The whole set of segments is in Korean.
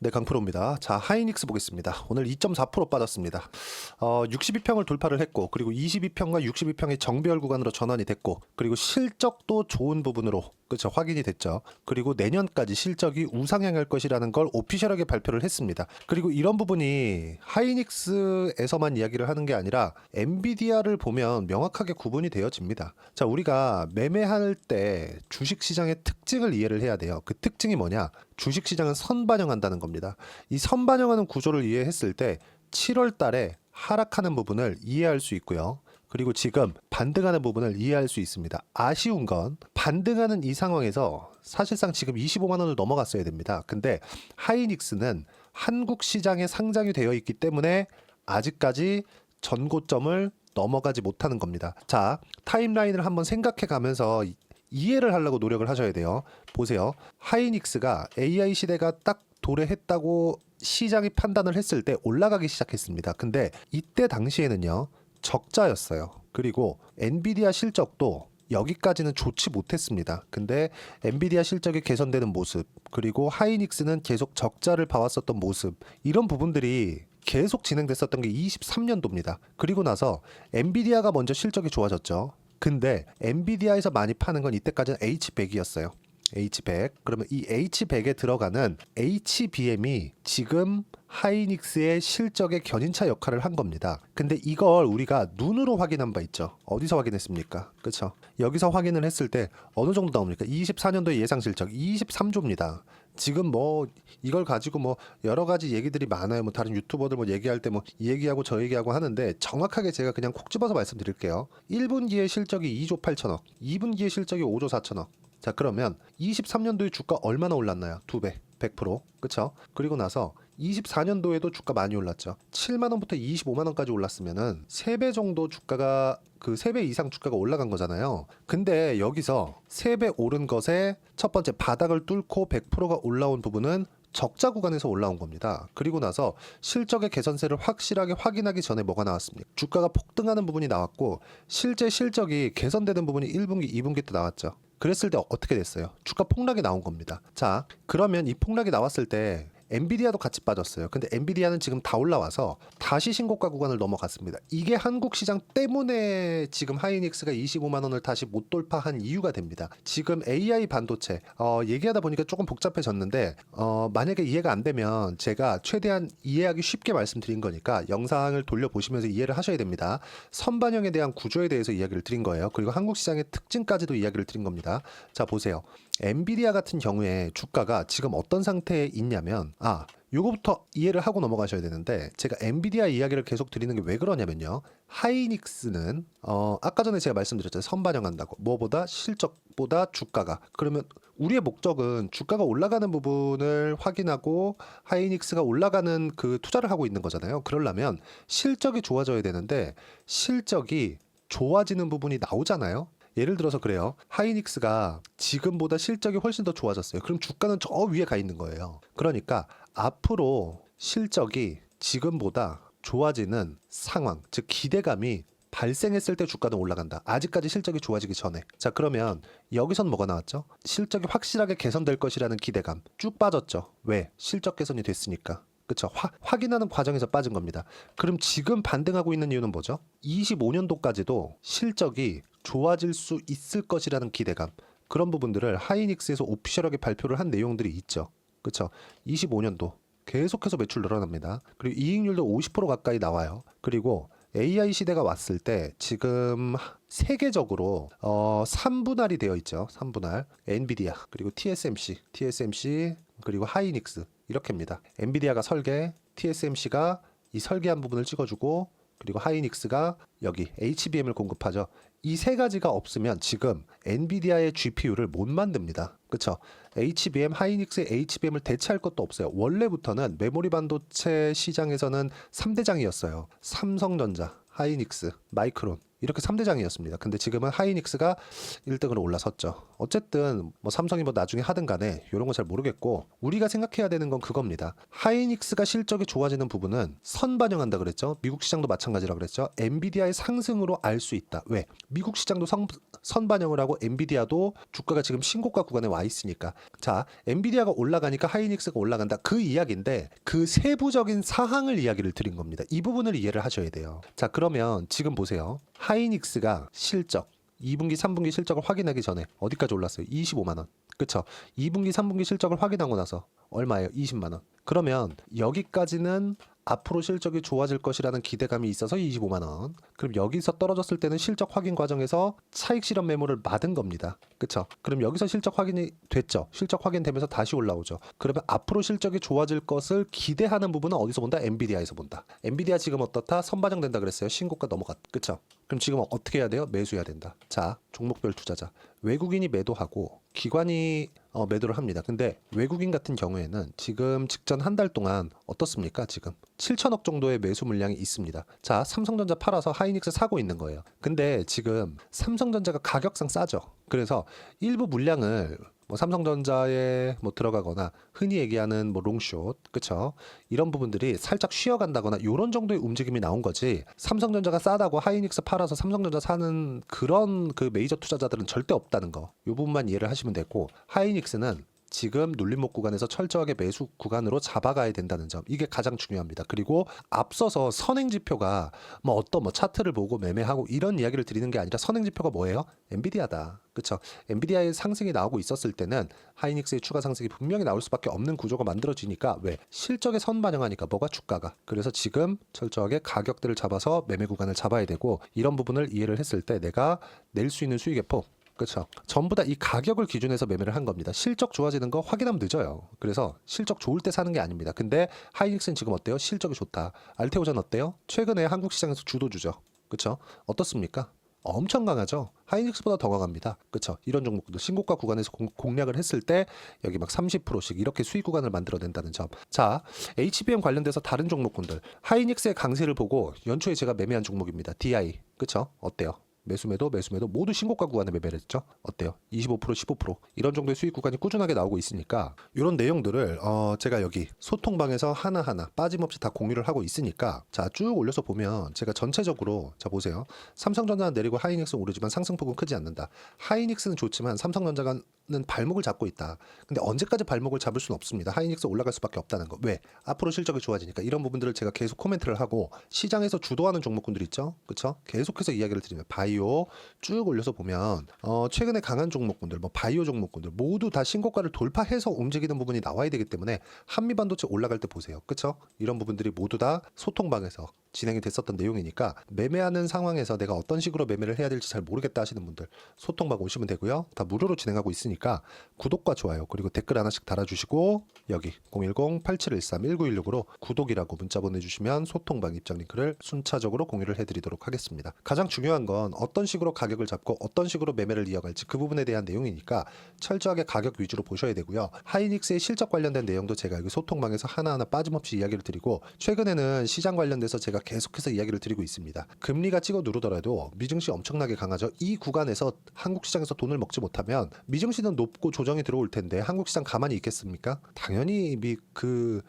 네, 강프로입니다. 자, 하이닉스 보겠습니다. 오늘 2.4% 빠졌습니다. 62평을 돌파를 했고, 그리고 22평과 62평의 정배열 구간으로 전환이 됐고, 그리고 실적도 좋은 부분으로 그렇죠, 확인이 됐죠. 그리고 내년까지 실적이 우상향할 것이라는 걸 오피셜하게 발표를 했습니다. 그리고 이런 부분이 하이닉스에서만 이야기를 하는 게 아니라 엔비디아를 보면 명확하게 구분이 되어집니다. 자, 우리가 매매할 때 주식시장의 특징을 이해를 해야 돼요. 그 특징이 뭐냐? 주식시장은 선반영한다는 겁니다. 이 선반영하는 구조를 이해했을 때 7월 달에 하락하는 부분을 이해할 수 있고요. 그리고 지금 반등하는 부분을 이해할 수 있습니다. 아쉬운 건 반등하는 이 상황에서 사실상 지금 25만 원을 넘어갔어야 됩니다. 근데 하이닉스는 한국 시장에 상장이 되어 있기 때문에 아직까지 전고점을 넘어가지 못하는 겁니다. 자, 타임라인을 한번 생각해 가면서 이해를 하려고 노력을 하셔야 돼요. 보세요. 하이닉스가 AI 시대가 딱 도래했다고 시장이 판단을 했을 때 올라가기 시작했습니다. 근데 이때 당시에는요, 적자였어요. 그리고 엔비디아 실적도 여기까지는 좋지 못했습니다. 근데 엔비디아 실적이 개선되는 모습, 그리고 하이닉스는 계속 적자를 봐왔었던 모습, 이런 부분들이 계속 진행됐었던 게 23년도입니다. 그리고 나서 엔비디아가 먼저 실적이 좋아졌죠. 근데 엔비디아에서 많이 파는 건 이때까지는 H100이었어요. H100. 그러면 이 H100에 들어가는 HBM이 지금 하이닉스의 실적의 견인차 역할을 한 겁니다. 근데 이걸 우리가 눈으로 확인한 바 있죠. 어디서 확인했습니까? 그렇죠? 여기서 확인을 했을 때 어느 정도 나옵니까? 24년도의 예상 실적 23조입니다. 지금 뭐 이걸 가지고 뭐 여러 가지 얘기들이 많아요. 뭐 다른 유튜버들 뭐 얘기할 때 뭐 이 얘기하고 저 얘기하고 하는데, 정확하게 제가 그냥 콕 집어서 말씀드릴게요. 1분기의 실적이 2조 8천억, 2분기의 실적이 5조 4천억. 자, 그러면 23년도에 주가 얼마나 올랐나요? 2배, 100%. 그쵸? 그리고 나서 24년도에도 주가 많이 올랐죠. 7만 원부터 25만 원까지 올랐으면은 3배 정도 주가가, 그 3배 이상 주가가 올라간 거잖아요. 근데 여기서 3배 오른 것에 첫 번째 바닥을 뚫고 100%가 올라온 부분은 적자 구간에서 올라온 겁니다. 그리고 나서 실적의 개선세를 확실하게 확인하기 전에 뭐가 나왔습니까? 주가가 폭등하는 부분이 나왔고, 실제 실적이 개선되는 부분이 1분기, 2분기 때 나왔죠. 그랬을 때 어떻게 됐어요? 주가 폭락이 나온 겁니다. 자, 그러면 이 폭락이 나왔을 때 엔비디아도 같이 빠졌어요. 근데 엔비디아는 지금 다 올라와서 다시 신고가 구간을 넘어갔습니다. 이게 한국 시장 때문에 지금 하이닉스가 25만 원을 다시 못 돌파한 이유가 됩니다. 지금 AI 반도체 얘기하다 보니까 조금 복잡해졌는데, 만약에 이해가 안 되면 제가 최대한 이해하기 쉽게 말씀드린 거니까 영상을 돌려보시면서 이해를 하셔야 됩니다. 선반영에 대한 구조에 대해서 이야기를 드린 거예요. 그리고 한국 시장의 특징까지도 이야기를 드린 겁니다. 자, 보세요. 엔비디아 같은 경우에 주가가 지금 어떤 상태에 있냐면, 요거부터 이해를 하고 넘어가셔야 되는데, 제가 엔비디아 이야기를 계속 드리는 게 왜 그러냐면요, 하이닉스는 아까 전에 제가 말씀드렸잖아요. 선반영한다고. 뭐보다? 실적보다 주가가. 그러면 우리의 목적은 주가가 올라가는 부분을 확인하고 하이닉스가 올라가는 그 투자를 하고 있는 거잖아요. 그러려면 실적이 좋아져야 되는데, 실적이 좋아지는 부분이 나오잖아요. 예를 들어서 그래요. 하이닉스가 지금보다 실적이 훨씬 더 좋아졌어요. 그럼 주가는 저 위에 가 있는 거예요. 그러니까 앞으로 실적이 지금보다 좋아지는 상황, 즉 기대감이 발생했을 때 주가는 올라간다. 아직까지 실적이 좋아지기 전에. 자, 그러면 여기선 뭐가 나왔죠? 실적이 확실하게 개선될 것이라는 기대감. 쭉 빠졌죠. 왜? 실적 개선이 됐으니까. 그쵸? 확인하는 과정에서 빠진 겁니다. 그럼 지금 반등하고 있는 이유는 뭐죠? 25년도까지도 실적이 좋아질 수 있을 것이라는 기대감. 그런 부분들을 하이닉스에서 오피셜하게 발표를 한 내용들이 있죠. 그쵸? 25년도 계속해서 매출 늘어납니다. 그리고 이익률도 50% 가까이 나와요. 그리고 AI 시대가 왔을 때 지금 세계적으로 3분할이 되어 있죠. 3분할. 엔비디아, 그리고 TSMC, 그리고 하이닉스. 이렇게입니다. 엔비디아가 설계, TSMC가 이 설계한 부분을 찍어주고, 그리고 하이닉스가 여기 HBM을 공급하죠. 이 세 가지가 없으면 지금 엔비디아의 GPU를 못 만듭니다. 그쵸? HBM, 하이닉스의 HBM을 대체할 것도 없어요. 원래부터는 메모리 반도체 시장에서는 3대장이었어요. 삼성전자, 하이닉스, 마이크론. 이렇게 3대장이었습니다. 근데 지금은 하이닉스가 1등으로 올라섰죠. 어쨌든 뭐 삼성이 뭐 나중에 하든 간에 이런 거 잘 모르겠고, 우리가 생각해야 되는 건 그겁니다. 하이닉스가 실적이 좋아지는 부분은 선반영한다 그랬죠. 미국 시장도 마찬가지라 그랬죠. 엔비디아의 상승으로 알 수 있다. 왜? 미국 시장도 선반영을 하고 엔비디아도 주가가 지금 신고가 구간에 와 있으니까. 자, 엔비디아가 올라가니까 하이닉스가 올라간다. 그 이야기인데 그 세부적인 사항을 이야기를 드린 겁니다. 이 부분을 이해를 하셔야 돼요. 자, 그러면 지금 보세요. 하이닉스가 실적 2분기, 3분기 실적을 확인하기 전에 어디까지 올랐어요? 25만 원. 그쵸? 2분기, 3분기 실적을 확인하고 나서 얼마예요? 20만 원. 그러면 여기까지는 앞으로 실적이 좋아질 것이라는 기대감이 있어서 25만 원. 그럼 여기서 떨어졌을 때는 실적 확인 과정에서 차익 실현 매물을 맞은 겁니다. 그쵸? 그럼 여기서 실적 확인이 됐죠. 실적 확인되면서 다시 올라오죠. 그러면 앞으로 실적이 좋아질 것을 기대하는 부분은 어디서 본다? 엔비디아에서 본다. 엔비디아 지금 어떻다? 선반영된다 그랬어요. 신고가 넘어갔. 그쵸? 그럼 지금 어떻게 해야 돼요? 매수해야 된다. 자, 종목별 투자자. 외국인이 매도하고 기관이 매도를 합니다. 근데 외국인 같은 경우에는 지금 직전 한 달 동안 어떻습니까? 지금 7천억 정도의 매수 물량이 있습니다. 자, 삼성전자 팔아서 하이닉스 사고 있는 거예요. 근데 지금 삼성전자가 가격상 싸죠. 그래서 일부 물량을 뭐 삼성전자에 뭐 들어가거나 흔히 얘기하는 뭐 롱숏, 그쵸? 이런 부분들이 살짝 쉬어간다거나 이런 정도의 움직임이 나온 거지, 삼성전자가 싸다고 하이닉스 팔아서 삼성전자 사는 그런 그 메이저 투자자들은 절대 없다는 거. 이 부분만 이해를 하시면 되고, 하이닉스는 지금 눌림목 구간에서 철저하게 매수 구간으로 잡아가야 된다는 점, 이게 가장 중요합니다. 그리고 앞서서 선행지표가 뭐 어떤 뭐 차트를 보고 매매하고 이런 이야기를 드리는 게 아니라, 선행지표가 뭐예요? 엔비디아다. 그쵸? 엔비디아의 상승이 나오고 있었을 때는 하이닉스의 추가 상승이 분명히 나올 수밖에 없는 구조가 만들어지니까, 왜? 실적에 선반영하니까 뭐가? 주가가. 그래서 지금 철저하게 가격대를 잡아서 매매 구간을 잡아야 되고, 이런 부분을 이해를 했을 때 내가 낼 수 있는 수익의 폭, 그렇죠. 전부 다 이 가격을 기준해서 매매를 한 겁니다. 실적 좋아지는 거 확인하면 늦어요. 그래서 실적 좋을 때 사는 게 아닙니다. 근데 하이닉스는 지금 어때요? 실적이 좋다. 알테오전 어때요? 최근에 한국 시장에서 주도주죠. 그렇죠? 어떻습니까? 엄청 강하죠. 하이닉스보다 더 강합니다. 그렇죠? 이런 종목들 신고가 구간에서 공략을 했을 때 여기 막 30%씩 이렇게 수익 구간을 만들어낸다는 점. 자, HBM 관련돼서 다른 종목군들, 하이닉스의 강세를 보고 연초에 제가 매매한 종목입니다. DI. 그렇죠? 어때요? 매수매도 모두 신고가 구간에 매매를 했죠. 어때요? 25% 15% 이런 정도의 수익 구간이 꾸준하게 나오고 있으니까, 이런 내용들을 제가 여기 소통방에서 하나하나 빠짐없이 다 공유를 하고 있으니까, 자, 쭉 올려서 보면 제가 전체적으로, 자 보세요. 삼성전자는 내리고 하이닉스는 오르지만 상승폭은 크지 않는다. 하이닉스는 좋지만 삼성전자는 발목을 잡고 있다. 근데 언제까지 발목을 잡을 수는 없습니다. 하이닉스 올라갈 수밖에 없다는 거. 왜? 앞으로 실적이 좋아지니까. 이런 부분들을 제가 계속 코멘트를 하고, 시장에서 주도하는 종목군들 있죠. 그렇죠? 계속해서 이야기를 드리면 바이오 쭉 올려서 보면 최근에 강한 종목군들, 뭐 바이오 종목군들 모두 다 신고가를 돌파해서 움직이는 부분이 나와야 되기 때문에, 한미반도체 올라갈 때 보세요. 그렇죠? 이런 부분들이 모두 다 소통방에서 진행이 됐었던 내용이니까, 매매하는 상황에서 내가 어떤 식으로 매매를 해야 될지 잘 모르겠다 하시는 분들 소통방 오시면 되고요. 다 무료로 진행하고 있으니까 구독과 좋아요 그리고 댓글 하나씩 달아주시고, 여기 010-8713-1916으로 구독이라고 문자 보내주시면 소통방 입장 링크를 순차적으로 공유를 해드리도록 하겠습니다. 가장 중요한 건 어떤 식으로 가격을 잡고 어떤 식으로 매매를 이어갈지, 그 부분에 대한 내용이니까 철저하게 가격 위주로 보셔야 되고요. 하이닉스의 실적 관련된 내용도 제가 여기 소통방에서 하나하나 빠짐없이 이야기를 드리고, 최근에는 시장 관련돼서 제가 계속해서 이야기를 드리고 있습니다. 금리가 찍어 누르더라도 미증시 엄청나게 강하죠. 이 구간에서 한국 시장에서 돈을 먹지 못하면 미증시는 높고 조정이 들어올 텐데 한국 시장 가만히 있겠습니까? 당연히 미국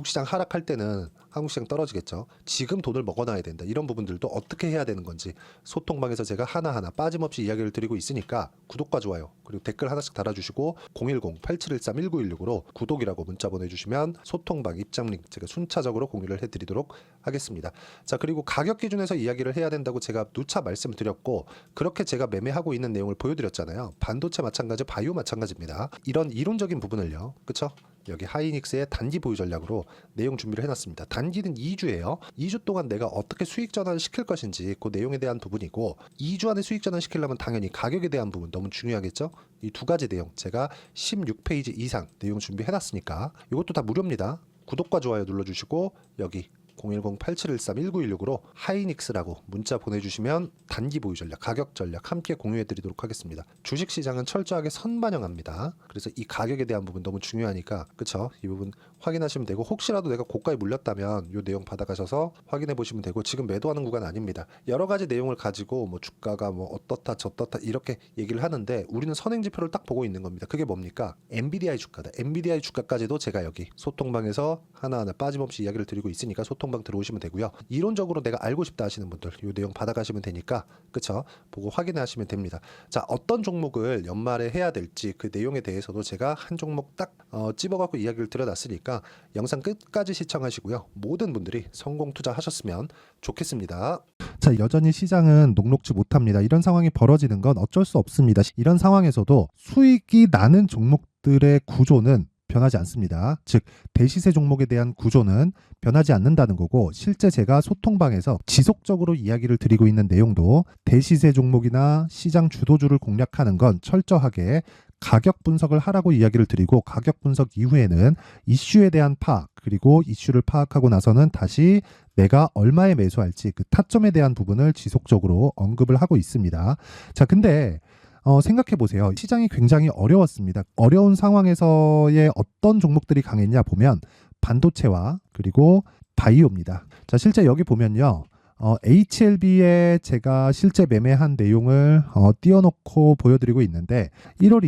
시장 하락할 때는 한국 시장 떨어지겠죠. 지금 돈을 먹어놔야 된다. 이런 부분들도 어떻게 해야 되는 건지 소통방에서 제가 하나하나 빠짐없이 이야기를 드리고 있으니까, 구독과 좋아요 그리고 댓글 하나씩 달아주시고 010-8713-1916으로 구독이라고 문자 보내주시면 소통방 입장 링크 제가 순차적으로 공유를 해드리도록 하겠습니다. 자, 그리고 가격 기준에서 이야기를 해야 된다고 제가 누차 말씀드렸고, 그렇게 제가 매매하고 있는 내용을 보여드렸잖아요. 반도체 마찬가지, 바이오 마찬가지입니다. 이런 이론적인 부분을요, 그쵸? 여기 하이닉스의 단기 보유 전략으로 내용 준비를 해놨습니다. 단기는 2주예요. 2주 동안 내가 어떻게 수익 전환을 시킬 것인지 그 내용에 대한 부분이고, 2주 안에 수익 전환 시키려면 당연히 가격에 대한 부분 너무 중요하겠죠. 이 두 가지 내용 제가 16페이지 이상 내용 준비해놨으니까 이것도 다 무료입니다. 구독과 좋아요 눌러주시고 여기 010-8713-1916으로 하이닉스라고 문자 보내주시면 단기 보유 전략, 가격 전략 함께 공유해드리도록 하겠습니다. 주식시장은 철저하게 선반영합니다. 그래서 이 가격에 대한 부분 너무 중요하니까 그쵸? 이 부분 확인하시면 되고 혹시라도 내가 고가에 물렸다면 이 내용 받아가셔서 확인해 보시면 되고 지금 매도하는 구간 아닙니다. 여러 가지 내용을 가지고 뭐 주가가 뭐 어떻다 저떻다 이렇게 얘기를 하는데 우리는 선행지표를 딱 보고 있는 겁니다. 그게 뭡니까? 엔비디아의 주가다. 엔비디아의 주가까지도 제가 여기 소통방에서 하나하나 빠짐없이 이야기를 드리고 있으니까 소통방 들어오시면 되고요. 이론적으로 내가 알고 싶다 하시는 분들 이 내용 받아가시면 되니까 그쵸? 보고 확인하시면 됩니다. 자, 어떤 종목을 연말에 해야 될지 그 내용에 대해서도 제가 한 종목 딱 찝어갖고 이야기를 드려놨으니까 영상 끝까지 시청하시고요. 모든 분들이 성공 투자하셨으면 좋겠습니다. 자, 여전히 시장은 녹록지 못합니다. 이런 상황이 벌어지는 건 어쩔 수 없습니다. 이런 상황에서도 수익이 나는 종목들의 구조는 변하지 않습니다. 즉 대시세 종목에 대한 구조는 변하지 않는다는 거고 실제 제가 소통방에서 지속적으로 이야기를 드리고 있는 내용도 대시세 종목이나 시장 주도주를 공략하는 건 철저하게 가격 분석을 하라고 이야기를 드리고 가격 분석 이후에는 이슈에 대한 파악 그리고 이슈를 파악하고 나서는 다시 내가 얼마에 매수할지 그 타점에 대한 부분을 지속적으로 언급을 하고 있습니다. 자, 근데 생각해 보세요. 시장이 굉장히 어려웠습니다. 어려운 상황에서의 어떤 종목들이 강했냐 보면 반도체와 그리고 바이오입니다. 자, 실제 여기 보면요. HLB에 제가 실제 매매한 내용을 띄워놓고 보여드리고 있는데 1월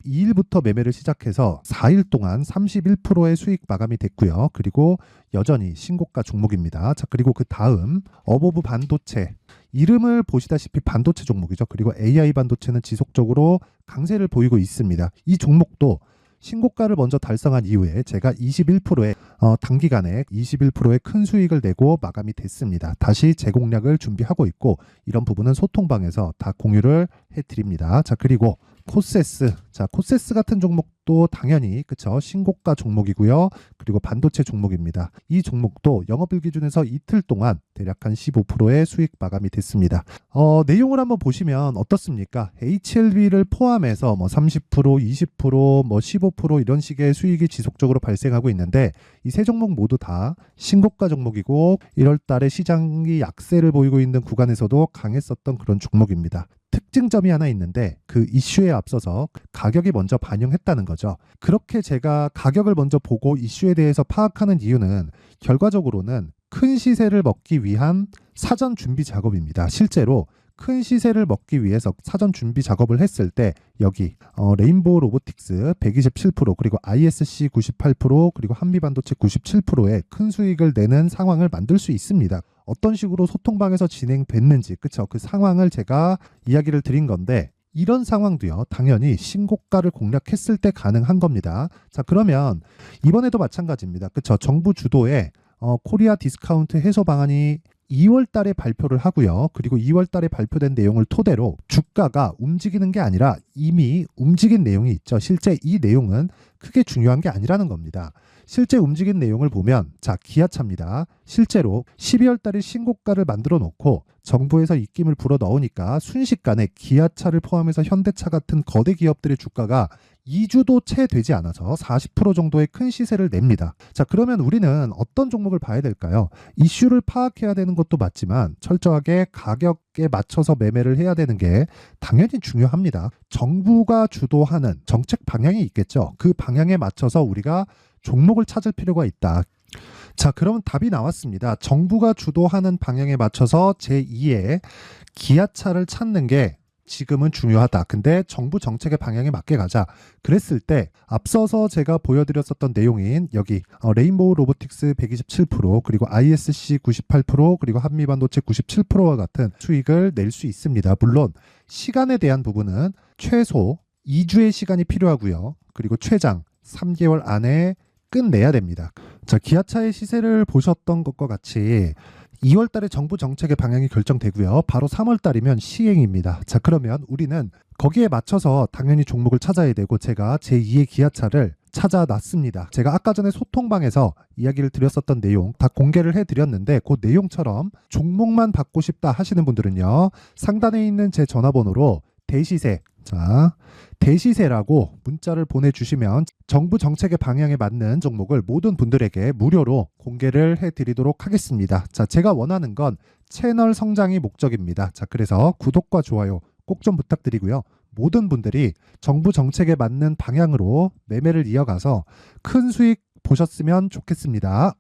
22일부터 매매를 시작해서 4일 동안 31%의 수익 마감이 됐고요. 그리고 여전히 신고가 종목입니다. 자, 그리고 그 다음 어보브 반도체 이름을 보시다시피 반도체 종목이죠. 그리고 AI 반도체는 지속적으로 강세를 보이고 있습니다. 이 종목도 신고가를 먼저 달성한 이후에 제가 21%의 단기간에 21%의 큰 수익을 내고 마감이 됐습니다. 다시 재공략을 준비하고 있고 이런 부분은 소통방에서 다 공유를 해드립니다. 자, 그리고 코세스. 자, 코세스 같은 종목도 당연히 그쵸 신고가 종목이고요. 그리고 반도체 종목입니다. 이 종목도 영업일 기준에서 이틀 동안 대략 한 15%의 수익 마감이 됐습니다. 내용을 한번 보시면 어떻습니까? HLB를 포함해서 뭐 30%, 20%, 뭐 15% 이런 식의 수익이 지속적으로 발생하고 있는데 이 세 종목 모두 다 신고가 종목이고 1월 달에 시장이 약세를 보이고 있는 구간에서도 강했었던 그런 종목입니다. 특징점이 하나 있는데 그 이슈에 앞서서 가격이 먼저 반영했다는 거죠. 그렇게 제가 가격을 먼저 보고 이슈에 대해서 파악하는 이유는 결과적으로는 큰 시세를 먹기 위한 사전 준비 작업입니다. 실제로 큰 시세를 먹기 위해서 사전 준비 작업을 했을 때 여기 레인보우 로보틱스 127% 그리고 ISC 98% 그리고 한미반도체 97%의 큰 수익을 내는 상황을 만들 수 있습니다. 어떤 식으로 소통방에서 진행됐는지 그쵸? 그 상황을 제가 이야기를 드린 건데 이런 상황도요 당연히 신고가를 공략했을 때 가능한 겁니다. 자, 그러면 이번에도 마찬가지입니다. 그쵸? 정부 주도의 코리아 디스카운트 해소 방안이 2월 달에 발표를 하고요. 그리고 2월 달에 발표된 내용을 토대로 주가가 움직이는 게 아니라 이미 움직인 내용이 있죠. 실제 이 내용은 크게 중요한 게 아니라는 겁니다. 실제 움직인 내용을 보면 자, 기아차입니다. 실제로 12월 달에 신고가를 만들어 놓고 정부에서 입김을 불어 넣으니까 순식간에 기아차를 포함해서 현대차 같은 거대 기업들의 주가가 2주도 채 되지 않아서 40% 정도의 큰 시세를 냅니다. 자, 그러면 우리는 어떤 종목을 봐야 될까요? 이슈를 파악해야 되는 것도 맞지만 철저하게 가격에 맞춰서 매매를 해야 되는 게 당연히 중요합니다. 정부가 주도하는 정책 방향이 있겠죠. 그 방향에 맞춰서 우리가 종목을 찾을 필요가 있다. 자, 그럼 답이 나왔습니다. 정부가 주도하는 방향에 맞춰서 제2의 기아차를 찾는 게 지금은 중요하다. 근데 정부 정책의 방향에 맞게 가자. 그랬을 때 앞서서 제가 보여드렸었던 내용인 여기 레인보우 로보틱스 127% 그리고 ISC 98% 그리고 한미반도체 97%와 같은 수익을 낼 수 있습니다. 물론 시간에 대한 부분은 최소 2주의 시간이 필요하고요. 그리고 최장 3개월 안에 끝내야 됩니다. 자, 기아차의 시세를 보셨던 것과 같이 2월 달에 정부 정책의 방향이 결정되고요. 바로 3월 달이면 시행입니다. 자, 그러면 우리는 거기에 맞춰서 당연히 종목을 찾아야 되고 제가 제2의 기아차를 찾아놨습니다. 제가 아까 전에 소통방에서 이야기를 드렸었던 내용 다 공개를 해드렸는데 그 내용처럼 종목만 받고 싶다 하시는 분들은요. 상단에 있는 제 전화번호로 대시세 자, 대시세라고 문자를 보내주시면 정부 정책의 방향에 맞는 종목을 모든 분들에게 무료로 공개를 해드리도록 하겠습니다. 자, 제가 원하는 건 채널 성장이 목적입니다. 자, 그래서 구독과 좋아요 꼭 좀 부탁드리고요. 모든 분들이 정부 정책에 맞는 방향으로 매매를 이어가서 큰 수익 보셨으면 좋겠습니다.